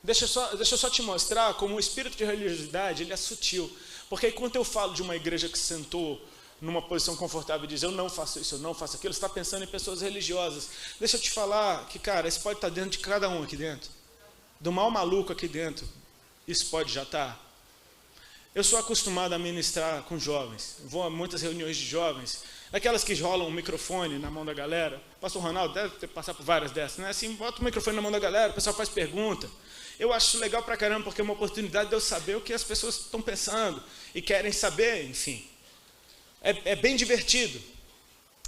Deixa eu só te mostrar como o espírito de religiosidade ele é sutil. Porque enquanto eu falo de uma igreja que sentou numa posição confortável e diz, eu não faço isso, eu não faço aquilo, você está pensando em pessoas religiosas. Deixa eu te falar que, cara, isso pode estar dentro de cada um aqui dentro. Do mal maluco aqui dentro, isso pode já estar. Eu sou acostumado a ministrar com jovens. Vou a muitas reuniões de jovens. Aquelas que rolam um microfone na mão da galera. O pastor Ronaldo deve ter passado por várias dessas, né? Assim, bota o microfone na mão da galera, o pessoal faz pergunta. Eu acho isso legal pra caramba, porque é uma oportunidade de eu saber o que as pessoas estão pensando e querem saber, enfim. É bem divertido.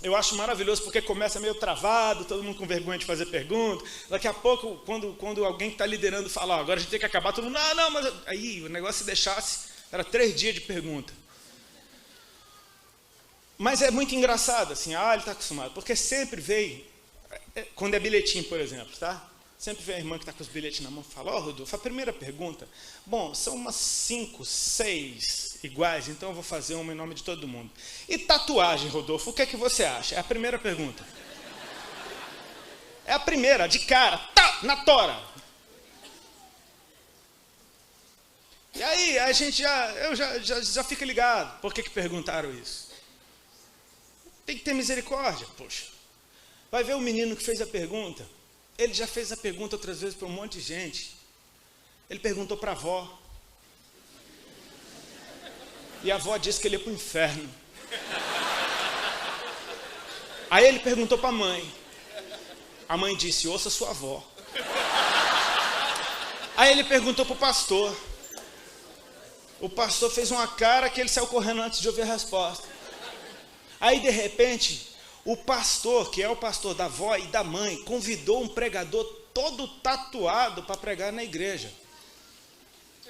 Eu acho maravilhoso, porque começa meio travado, todo mundo com vergonha de fazer pergunta. Daqui a pouco, quando alguém que está liderando fala, agora a gente tem que acabar, todo mundo, não, mas aí o negócio se deixasse, era 3 dias de pergunta. Mas é muito engraçado, assim, ele está acostumado, porque sempre vem, quando é bilhetinho, por exemplo, tá? Sempre vem a irmã que está com os bilhetes na mão e fala, Rodolfo, a primeira pergunta, bom, são umas 5, 6 iguais, então eu vou fazer uma em nome de todo mundo. E tatuagem, Rodolfo, o que é que você acha? É a primeira pergunta. É a primeira, de cara, na tora. E aí, a gente já fica ligado, por que perguntaram isso? Tem que ter misericórdia, poxa. Vai ver o menino que fez a pergunta. Ele já fez a pergunta outras vezes para um monte de gente. Ele perguntou para a avó. E a avó disse que ele ia para o inferno. Aí ele perguntou para a mãe. A mãe disse, ouça sua avó. Aí ele perguntou para o pastor. O pastor fez uma cara que ele saiu correndo antes de ouvir a resposta. Aí, de repente, o pastor, que é o pastor da avó e da mãe, convidou um pregador todo tatuado para pregar na igreja.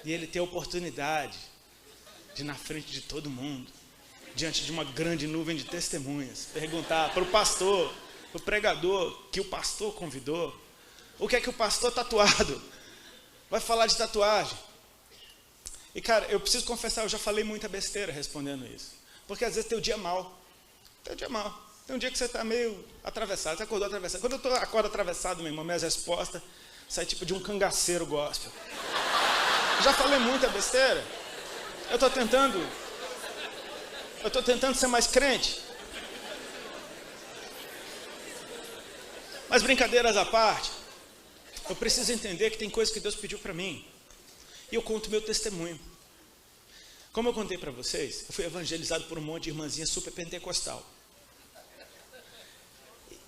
E ele tem a oportunidade de, na frente de todo mundo, diante de uma grande nuvem de testemunhas, perguntar para o pastor, para o pregador, que o pastor convidou, o que é que o pastor tatuado vai falar de tatuagem. E, cara, eu preciso confessar, eu já falei muita besteira respondendo isso. Porque às vezes tem o dia mal. Tem um dia que você está meio atravessado, você acordou atravessado. Quando eu acordo atravessado, meu irmão, minhas respostas saem tipo de um cangaceiro gospel. Já falei muita besteira. Eu estou tentando ser mais crente. Mas brincadeiras à parte, eu preciso entender que tem coisas que Deus pediu para mim. E eu conto meu testemunho. Como eu contei para vocês, eu fui evangelizado por um monte de irmãzinha super pentecostal.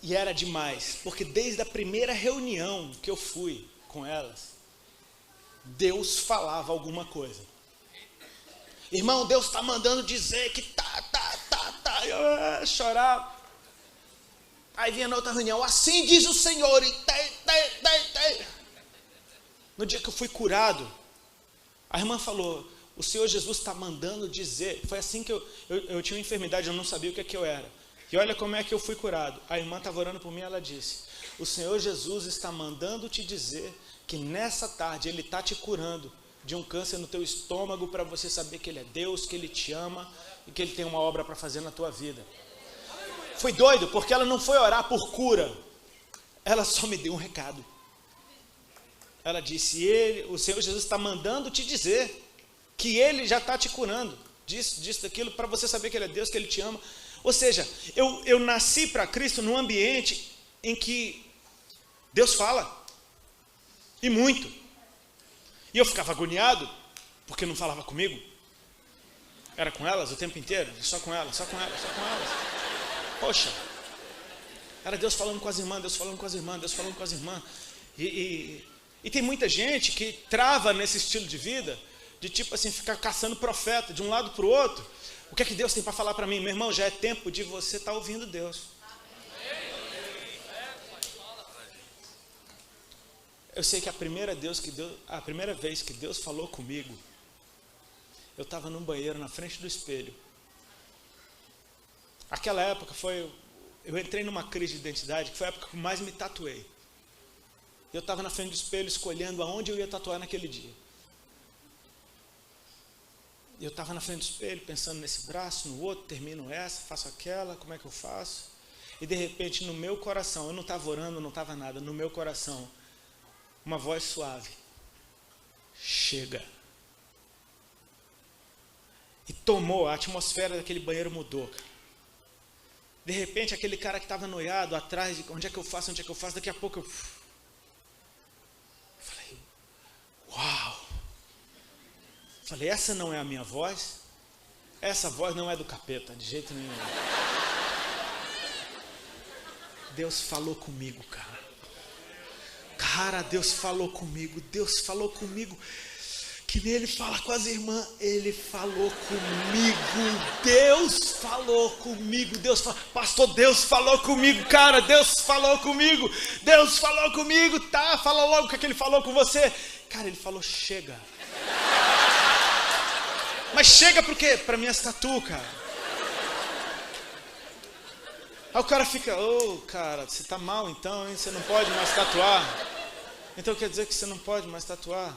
E era demais, porque desde a primeira reunião que eu fui com elas, Deus falava alguma coisa. Irmão, Deus está mandando dizer que eu chorava. Aí vinha na outra reunião, assim diz o Senhor, e No dia que eu fui curado, a irmã falou, o Senhor Jesus está mandando dizer. Foi assim que eu tinha uma enfermidade, eu não sabia o que eu era. E olha como é que eu fui curado. A irmã estava orando por mim, ela disse, o Senhor Jesus está mandando te dizer que nessa tarde Ele está te curando de um câncer no teu estômago, para você saber que Ele é Deus, que Ele te ama e que Ele tem uma obra para fazer na tua vida. Foi doido, porque ela não foi orar por cura, ela só me deu um recado. Ela disse, o Senhor Jesus está mandando te dizer que Ele já está te curando disso, daquilo, para você saber que Ele é Deus, que Ele te ama. Ou seja, eu nasci para Cristo num ambiente em que Deus fala, e muito. E eu ficava agoniado, porque não falava comigo. Era com elas o tempo inteiro, só com elas. Poxa, era Deus falando com as irmãs, Deus falando com as irmãs. E tem muita gente que trava nesse estilo de vida, de tipo assim, ficar caçando profeta de um lado para o outro. O que é que Deus tem para falar para mim? Meu irmão, já é tempo de você estar ouvindo Deus. Eu sei que a primeira vez que Deus falou comigo, eu estava num banheiro na frente do espelho. Aquela época eu entrei numa crise de identidade, que foi a época que eu mais me tatuei. Eu estava na frente do espelho escolhendo aonde eu ia tatuar naquele dia. Eu estava na frente do espelho, pensando nesse braço, no outro, termino essa, faço aquela, como é que eu faço? E de repente no meu coração, eu não estava orando, não estava nada, no meu coração, uma voz suave. chega. E tomou, a atmosfera daquele banheiro mudou, cara. De repente, aquele cara que estava noiado atrás de onde é que eu faço, daqui a pouco eu falei, uau! Falei, essa não é a minha voz, essa voz não é do capeta, de jeito nenhum. Deus falou comigo, cara. Cara, Deus falou comigo, que nem ele fala com as irmãs, ele falou comigo, Deus falou comigo, pastor, Deus falou comigo, cara, Deus falou comigo, tá, fala logo o que ele falou com você. Cara, ele falou, chega. Mas chega por quê? Pra minha tatu, cara. Aí o cara fica, cara, você tá mal então, hein? Você não pode mais tatuar. Então quer dizer que você não pode mais tatuar?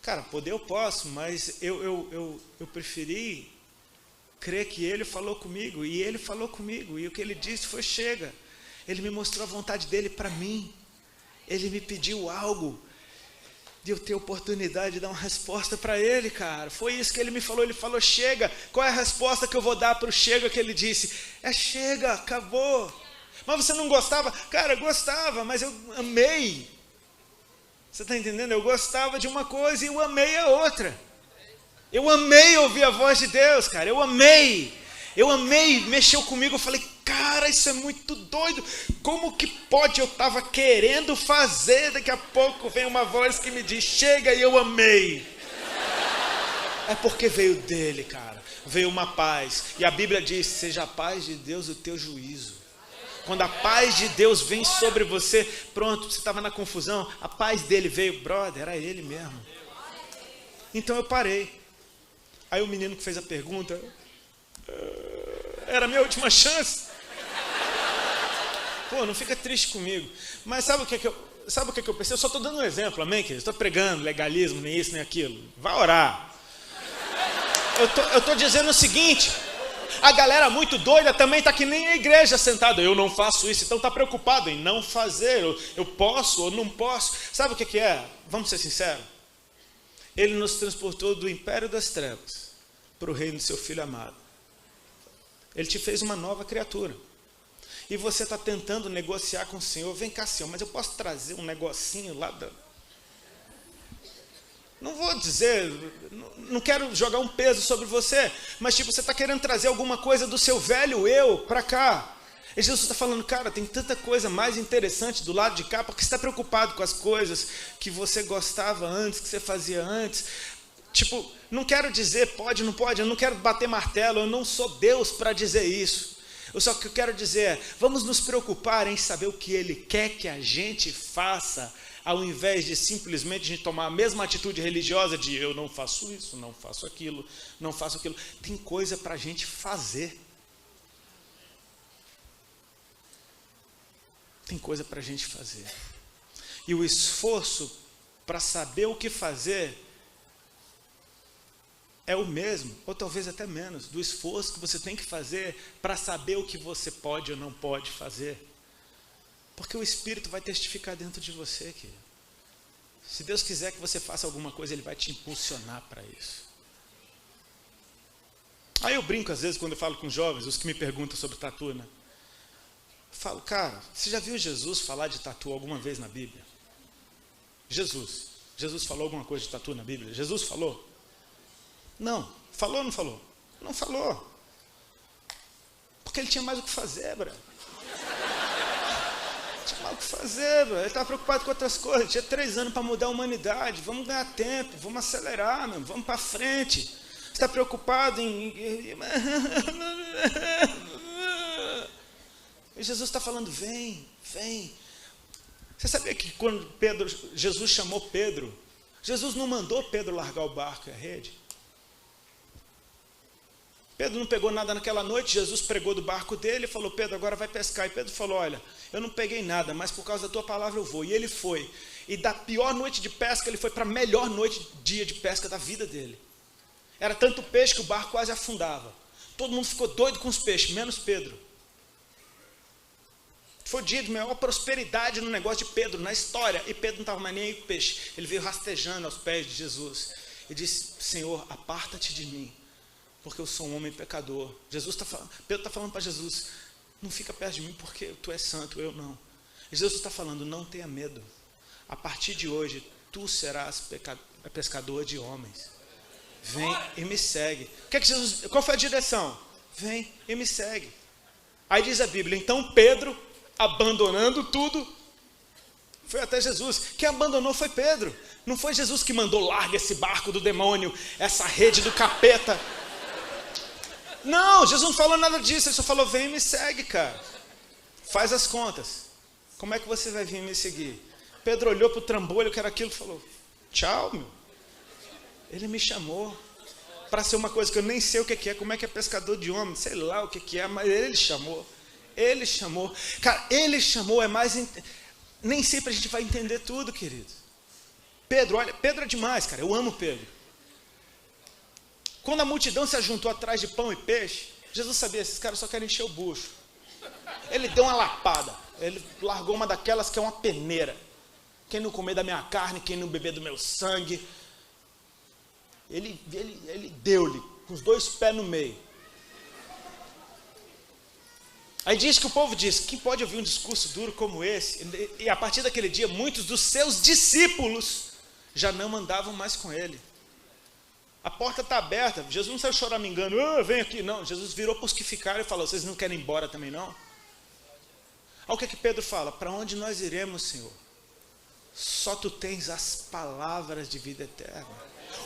Cara, poder eu posso, mas eu preferi crer que ele falou comigo, e ele falou comigo, e o que ele disse foi chega. Ele me mostrou a vontade dele para mim, ele me pediu algo, de eu ter oportunidade de dar uma resposta para ele, cara. Foi isso que ele me falou, ele falou chega. Qual é a resposta que eu vou dar para o chega que ele disse? É chega, acabou. Mas você não gostava? Cara, eu gostava, mas eu amei. Você está entendendo? Eu gostava de uma coisa e eu amei a outra. Eu amei ouvir a voz de Deus, cara. Eu amei, mexeu comigo. Eu falei, cara, isso é muito doido. Como que pode? Eu estava querendo fazer, daqui a pouco vem uma voz que me diz, chega, e eu amei. É porque veio dele, cara. Veio uma paz. E a Bíblia diz, seja a paz de Deus o teu juízo. Quando a paz de Deus vem sobre você, pronto, você estava na confusão, a paz dele veio, brother, era ele mesmo. Então eu parei. Aí o menino que fez a pergunta, era a minha última chance. Pô, não fica triste comigo. Mas sabe o que eu pensei? Eu só estou dando um exemplo, amém, querido? Estou pregando legalismo, nem isso, nem aquilo. Vai orar. Eu estou dizendo o seguinte... A galera muito doida também está que nem a igreja sentada. Eu não faço isso, então está preocupado em não fazer. Eu posso ou não posso. Sabe o que é? Vamos ser sinceros. Ele nos transportou do império das trevas para o reino do seu Filho amado. Ele te fez uma nova criatura. E você está tentando negociar com o Senhor. Vem cá, Senhor, mas eu posso trazer um negocinho lá da... Não vou dizer, não quero jogar um peso sobre você, mas tipo, você está querendo trazer alguma coisa do seu velho eu para cá. E Jesus está falando, cara, tem tanta coisa mais interessante do lado de cá, porque você está preocupado com as coisas que você gostava antes, que você fazia antes. Tipo, não quero dizer pode, não pode, eu não quero bater martelo, eu não sou Deus para dizer isso. Só que eu quero dizer, vamos nos preocupar em saber o que Ele quer que a gente faça, ao invés de simplesmente a gente tomar a mesma atitude religiosa de eu não faço isso, não faço aquilo. Tem coisa para a gente fazer. Tem coisa para a gente fazer. E o esforço para saber o que fazer é o mesmo, ou talvez até menos, do esforço que você tem que fazer para saber o que você pode ou não pode fazer. Porque o Espírito vai testificar dentro de você, querido. Se Deus quiser que você faça alguma coisa, Ele vai te impulsionar para isso. Aí eu brinco às vezes quando eu falo com jovens, os que me perguntam sobre tatu, né? Eu falo, cara, você já viu Jesus falar de tatu alguma vez na Bíblia? Jesus falou alguma coisa de tatu na Bíblia? Jesus falou? Não. Falou ou não falou? Não falou. Porque Ele tinha mais o que fazer, brother. Tinha mais o que fazer, brother. Ele estava preocupado com outras coisas. Ele tinha 3 anos para mudar a humanidade. Vamos ganhar tempo, vamos acelerar, meu. Vamos para frente. Você está preocupado em... E Jesus está falando, vem. Você sabia que quando Jesus chamou Pedro, Jesus não mandou Pedro largar o barco e a rede? Pedro não pegou nada naquela noite, Jesus pregou do barco dele e falou, Pedro, agora vai pescar. E Pedro falou, olha, eu não peguei nada, mas por causa da tua palavra eu vou. E ele foi. E da pior noite de pesca, ele foi para a melhor dia de pesca da vida dele. Era tanto peixe que o barco quase afundava. Todo mundo ficou doido com os peixes, menos Pedro. Foi o dia de maior prosperidade no negócio de Pedro, na história. E Pedro não estava mais nem aí com o peixe. Ele veio rastejando aos pés de Jesus. E disse, Senhor, aparta-te de mim, porque eu sou um homem pecador. Pedro está falando para Jesus, não fica perto de mim porque tu és santo, eu não. E Jesus está falando, não tenha medo. A partir de hoje, tu serás pescador de homens. Vem e me segue. Qual foi a direção? Vem e me segue. Aí diz a Bíblia, então Pedro, abandonando tudo, foi até Jesus. Quem abandonou foi Pedro. Não foi Jesus que mandou, larga esse barco do demônio, essa rede do capeta. Não, Jesus não falou nada disso. Ele só falou, vem e me segue, cara. Faz as contas. Como é que você vai vir me seguir? Pedro olhou para o trambolho que era aquilo e falou, tchau, meu. Ele me chamou para ser uma coisa que eu nem sei o que é, como é que é pescador de homens, sei lá o que é, mas ele chamou. Ele chamou. Cara, ele chamou, é mais... Nem sempre a gente vai entender tudo, querido. Pedro, olha, Pedro é demais, cara, eu amo Pedro. Quando a multidão se ajuntou atrás de pão e peixe, Jesus sabia, esses caras só querem encher o bucho. Ele deu uma lapada, ele largou uma daquelas que é uma peneira. Quem não comer da minha carne, quem não beber do meu sangue. Ele deu-lhe, com os dois pés no meio. Aí diz que o povo diz, quem pode ouvir um discurso duro como esse? E a partir daquele dia, muitos dos seus discípulos já não andavam mais com ele. A porta está aberta, Jesus não saiu choramingando, vem aqui, não. Jesus virou para os que ficaram e falou, vocês não querem ir embora também não? Olha o que Pedro fala, para onde nós iremos, Senhor? Só tu tens as palavras de vida eterna.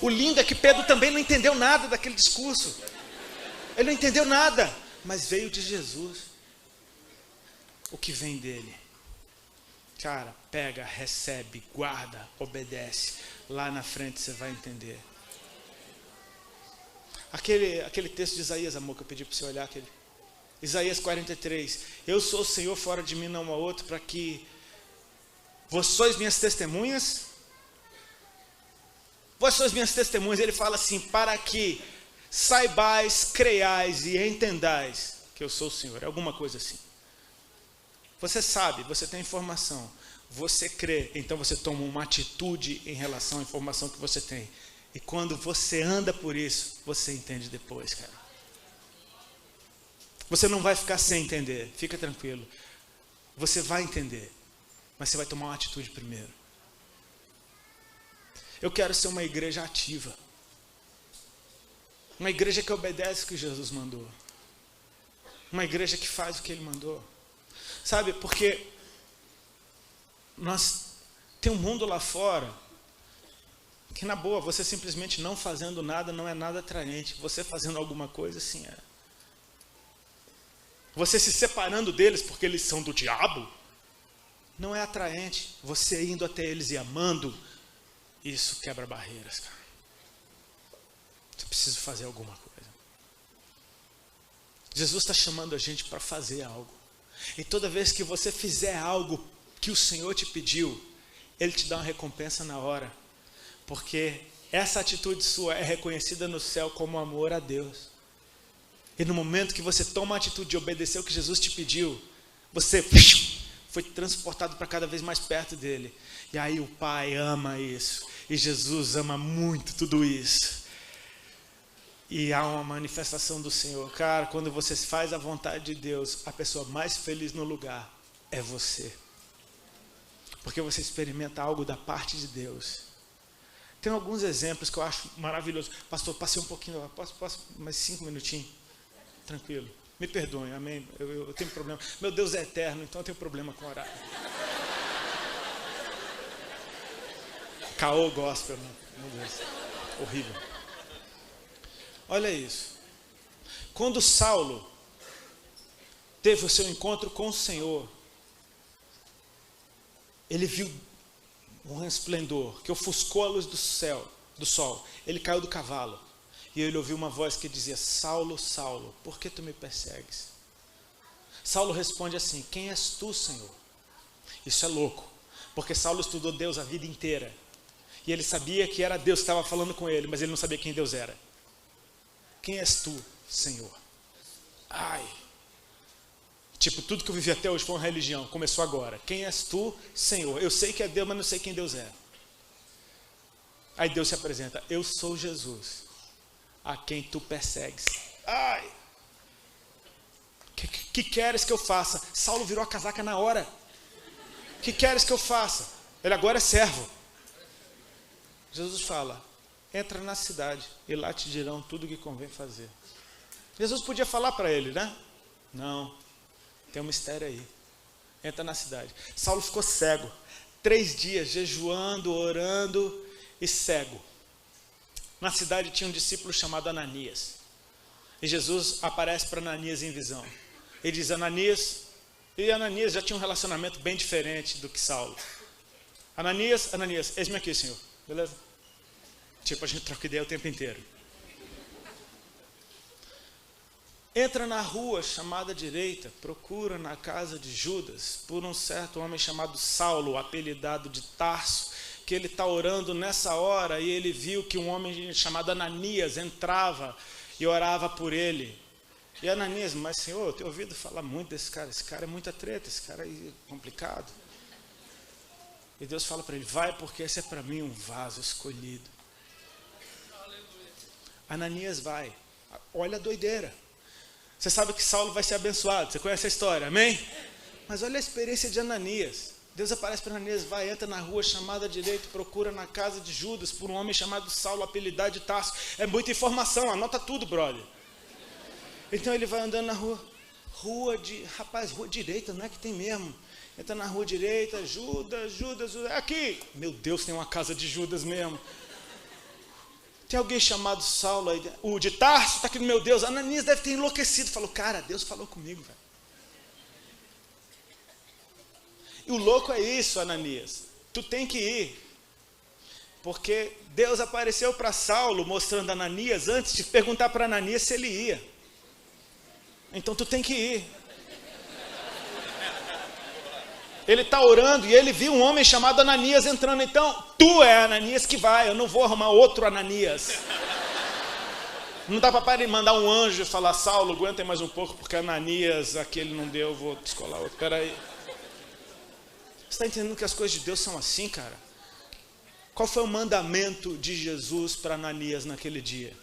O lindo é que Pedro também não entendeu nada daquele discurso. Ele não entendeu nada, mas veio de Jesus. O que vem dele. Cara, pega, recebe, guarda, obedece. Lá na frente você vai entender. Aquele texto de Isaías, amor, que eu pedi para você olhar. Isaías 43. Eu sou o Senhor, fora de mim não há outro, para que vós sois minhas testemunhas. Vós sois minhas testemunhas. Ele fala assim, para que saibais, creiais e entendais que eu sou o Senhor. É alguma coisa assim. Você sabe, você tem informação, você crê, então você toma uma atitude em relação à informação que você tem. E quando você anda por isso, você entende depois, cara. Você não vai ficar sem entender, fica tranquilo. Você vai entender, mas você vai tomar uma atitude primeiro. Eu quero ser uma igreja ativa. Uma igreja que obedece o que Jesus mandou. Uma igreja que faz o que Ele mandou. Sabe, porque tem um mundo lá fora que, na boa, você simplesmente não fazendo nada não é nada atraente. Você fazendo alguma coisa, sim é. Você se separando deles porque eles são do diabo, não é atraente. Você indo até eles e amando, isso quebra barreiras, cara. Você precisa fazer alguma coisa. Jesus está chamando a gente para fazer algo. E toda vez que você fizer algo que o Senhor te pediu, Ele te dá uma recompensa na hora. Porque essa atitude sua é reconhecida no céu como amor a Deus. E no momento que você toma a atitude de obedecer o que Jesus te pediu, você foi transportado para cada vez mais perto dEle. E aí o Pai ama isso. E Jesus ama muito tudo isso. E há uma manifestação do Senhor. Cara, quando você faz a vontade de Deus, a pessoa mais feliz no lugar é você. Porque você experimenta algo da parte de Deus. Tem alguns exemplos que eu acho maravilhosos. Pastor, passei um pouquinho, posso mais 5 minutinhos? Tranquilo. Me perdoem, amém? Eu tenho problema. Meu Deus é eterno, então eu tenho problema com horário. Caô gospel, meu Deus. Horrível. Olha isso. Quando Saulo teve o seu encontro com o Senhor, ele viu um resplendor que ofuscou a luz do sol. Ele caiu do cavalo e ele ouviu uma voz que dizia: Saulo, Saulo, por que tu me persegues? Saulo responde assim: quem és tu, Senhor? Isso é louco, porque Saulo estudou Deus a vida inteira e ele sabia que era Deus que estava falando com ele, mas ele não sabia quem Deus era. Quem és tu, Senhor? Ai, Tipo, tudo que eu vivi até hoje foi uma religião. Começou agora. Quem és tu, Senhor? Eu sei que é Deus, mas não sei quem Deus é. Aí Deus se apresenta. Eu sou Jesus, a quem tu persegues. Ai! Que queres que eu faça? Saulo virou a casaca na hora. Que queres que eu faça? Ele agora é servo. Jesus fala, entra na cidade e lá te dirão tudo o que convém fazer. Jesus podia falar para ele, né? Não, tem um mistério aí. Entra na cidade. Saulo ficou cego. 3 dias jejuando, orando e cego. Na cidade tinha um discípulo chamado Ananias. E Jesus aparece para Ananias em visão. Ele diz, Ananias, e Ananias já tinha um relacionamento bem diferente do que Saulo. Ananias, eis-me aqui, Senhor. Beleza? Tipo, a gente troca ideia o tempo inteiro. Entra na rua chamada direita, procura na casa de Judas, por um certo homem chamado Saulo, apelidado de Tarso, que ele está orando nessa hora, e ele viu que um homem chamado Ananias entrava e orava por ele. E Ananias, mas Senhor, eu tenho ouvido falar muito desse cara, esse cara é muita treta, esse cara é complicado. E Deus fala para ele, vai porque esse é para mim um vaso escolhido. Ananias vai, olha a doideira. Você sabe que Saulo vai ser abençoado, você conhece a história, amém? Mas olha a experiência de Ananias. Deus aparece para Ananias, vai, entra na rua chamada direita, procura na casa de Judas, por um homem chamado Saulo, apelidado de Tarso. É muita informação, anota tudo, brother. Então ele vai andando na rua, rua direita, não é que tem mesmo. Entra na rua direita, Judas, aqui. Meu Deus, tem uma casa de Judas mesmo. Tem alguém chamado Saulo aí, o de Tarso está aqui, meu Deus. Ananias deve ter enlouquecido, falou, cara, Deus falou comigo, velho. E o louco é isso, Ananias, tu tem que ir. Porque Deus apareceu para Saulo, mostrando Ananias, antes de perguntar para Ananias se ele ia. Então tu tem que ir. Ele está orando e ele viu um homem chamado Ananias entrando. Então, tu é Ananias que vai, eu não vou arrumar outro Ananias. Não dá para mandar um anjo e falar, Saulo, aguenta mais um pouco, porque Ananias, aquele não deu, vou descolar outro. Espera aí. Você está entendendo que as coisas de Deus são assim, cara? Qual foi o mandamento de Jesus para Ananias naquele dia?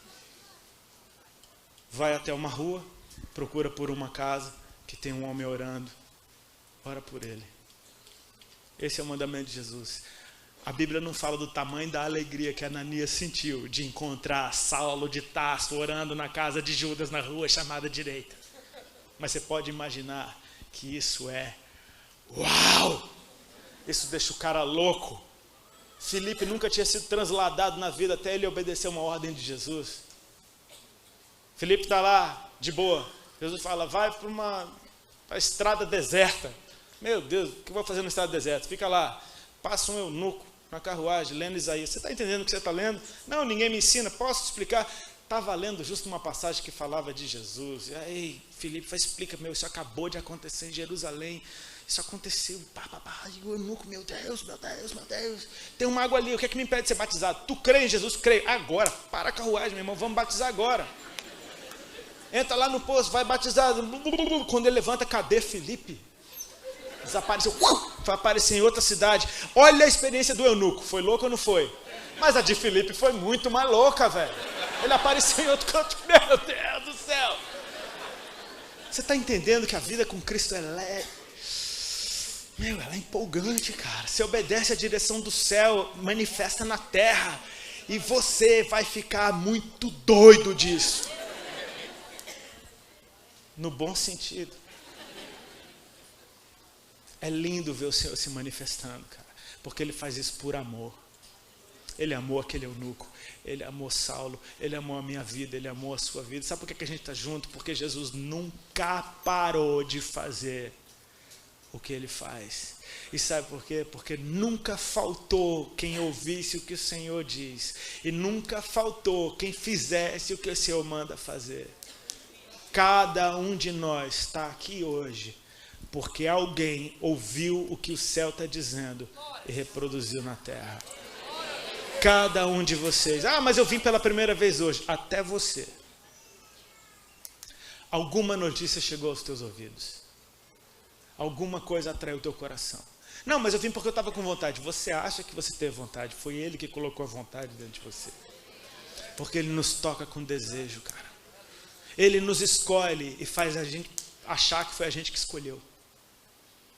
Vai até uma rua, procura por uma casa que tem um homem orando, ora por ele. Esse é o mandamento de Jesus. A Bíblia não fala do tamanho da alegria que Ananias sentiu de encontrar Saulo de Tarso orando na casa de Judas na rua chamada direita. Mas você pode imaginar que isso é uau! Isso deixa o cara louco. Filipe nunca tinha sido transladado na vida até ele obedecer uma ordem de Jesus. Filipe está lá, de boa. Jesus fala, vai para uma estrada deserta. Meu Deus, o que eu vou fazer no estado deserto? Fica lá, passa um eunuco na carruagem, lendo Isaías. Você está entendendo o que você está lendo? Não, ninguém me ensina, posso te explicar? Estava lendo justo uma passagem que falava de Jesus. E aí, Filipe, explica, isso acabou de acontecer em Jerusalém. Isso aconteceu, e o eunuco, meu Deus. Tem uma água ali, o que é que me impede de ser batizado? Tu crê em Jesus? Creio. Agora, para a carruagem, meu irmão, vamos batizar agora. Entra lá no poço, vai batizado. Quando ele levanta, cadê Filipe? Desapareceu, vai aparecer em outra cidade. Olha a experiência do eunuco, foi louco ou não foi? Mas a de Filipe foi muito mais louca, velho. Ele apareceu em outro canto, meu Deus do céu. Você está entendendo que a vida com Cristo ela é empolgante, cara. Você obedece à direção do céu, manifesta na terra, e você vai ficar muito doido disso. No bom sentido. É lindo ver o Senhor se manifestando, cara, porque Ele faz isso por amor. Ele amou aquele eunuco, Ele amou Saulo, Ele amou a minha vida, Ele amou a sua vida. Sabe por que a gente está junto? Porque Jesus nunca parou de fazer o que Ele faz. E sabe por quê? Porque nunca faltou quem ouvisse o que o Senhor diz, e nunca faltou quem fizesse o que o Senhor manda fazer. Cada um de nós está aqui hoje porque alguém ouviu o que o céu está dizendo e reproduziu na terra. Cada um de vocês. Mas eu vim pela primeira vez hoje. Até você. Alguma notícia chegou aos teus ouvidos. Alguma coisa atraiu o teu coração. Não, mas eu vim porque eu estava com vontade. Você acha que você teve vontade? Foi Ele que colocou a vontade dentro de você. Porque Ele nos toca com desejo, cara. Ele nos escolhe e faz a gente achar que foi a gente que escolheu.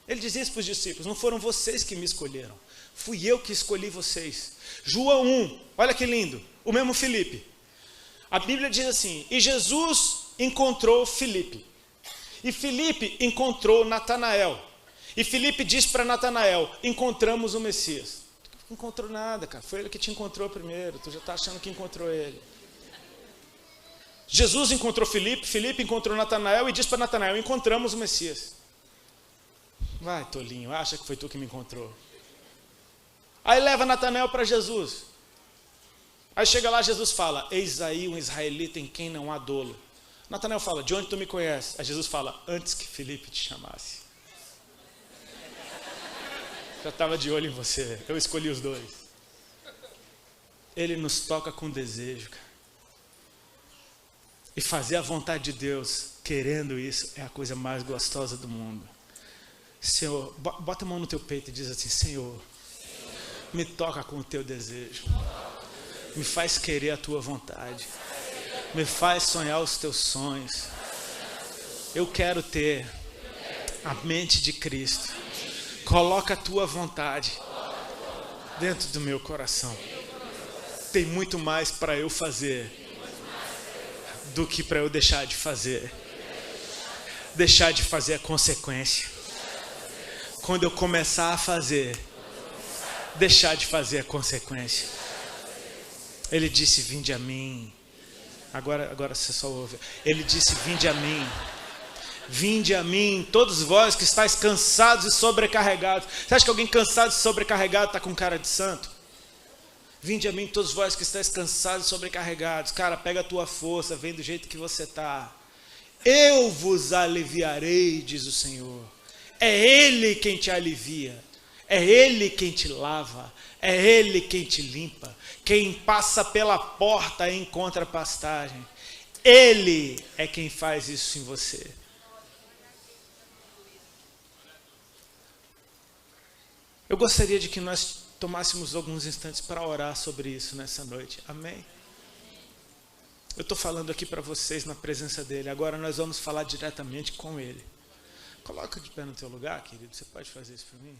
Ele dizia isso para os discípulos: não foram vocês que me escolheram, fui eu que escolhi vocês. João 1, olha que lindo, o mesmo Filipe. A Bíblia diz assim: e Jesus encontrou Filipe, e Filipe encontrou Natanael, e Filipe disse para Natanael: encontramos o Messias. Não encontrou nada, cara, foi ele que te encontrou primeiro, tu já está achando que encontrou ele. Jesus encontrou Filipe, Filipe encontrou Natanael e disse para Natanael: encontramos o Messias. Vai, tolinho, acha que foi tu que me encontrou. Aí leva Natanael para Jesus. Aí chega lá, Jesus fala: eis aí um israelita em quem não há dolo. Natanael fala: de onde tu me conheces? Aí Jesus fala: antes que Filipe te chamasse. Já estava de olho em você, eu escolhi os dois. Ele nos toca com desejo, cara. E fazer a vontade de Deus, querendo isso, é a coisa mais gostosa do mundo. Senhor, bota a mão no teu peito e diz assim: Senhor, me toca com o teu desejo. Me faz querer a tua vontade. Me faz sonhar os teus sonhos. Eu quero ter a mente de Cristo. Coloca a tua vontade dentro do meu coração. Tem muito mais para eu fazer do que para eu deixar de fazer. Deixar de fazer é consequência. Quando eu começar a fazer, deixar de fazer é consequência. Ele disse: vinde a mim. Agora você só ouve. Ele disse: vinde a mim. Vinde a mim, todos vós que estáis cansados e sobrecarregados. Você acha que alguém cansado e sobrecarregado está com cara de santo? Vinde a mim, todos vós que estáis cansados e sobrecarregados. Cara, pega a tua força, vem do jeito que você está. Eu vos aliviarei, diz o Senhor. É Ele quem te alivia. É Ele quem te lava. É Ele quem te limpa. Quem passa pela porta encontra pastagem. Ele é quem faz isso em você. Eu gostaria de que nós tomássemos alguns instantes para orar sobre isso nessa noite. Amém? Eu estou falando aqui para vocês na presença dEle. Agora nós vamos falar diretamente com Ele. Coloca de pé no teu lugar, querido. Você pode fazer isso para mim?